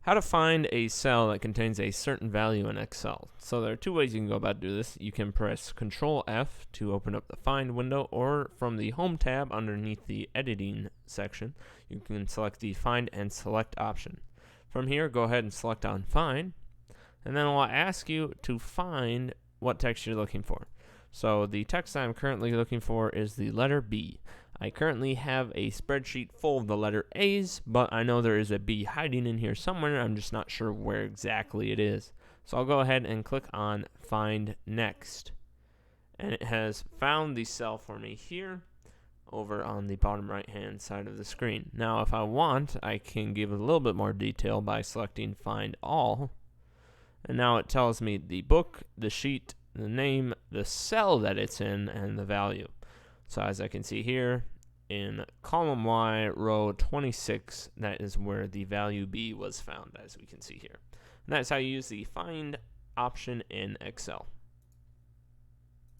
How to find a cell that contains a certain value in Excel. So there are two ways you can go about doing this. You can press Control F to open up the Find window, or from the Home tab underneath the Editing section, you can select the Find and Select option. From here, go ahead and select on Find, and then it will ask you to find what text you're looking for. So the text I'm currently looking for is the letter B. I currently have a spreadsheet full of the letter A's, but I know there is a B hiding in here somewhere. I'm just not sure where exactly it is. So I'll go ahead and click on Find Next. And it has found the cell for me here over on the bottom right hand side of the screen. Now if I want, I can give it a little bit more detail by selecting Find All. And now it tells me the book, the sheet, the name, the cell that it's in, and the value. So as I can see here, in column Y, row 26, that is where the value B was found, as we can see here. And that's how you use the Find option in Excel.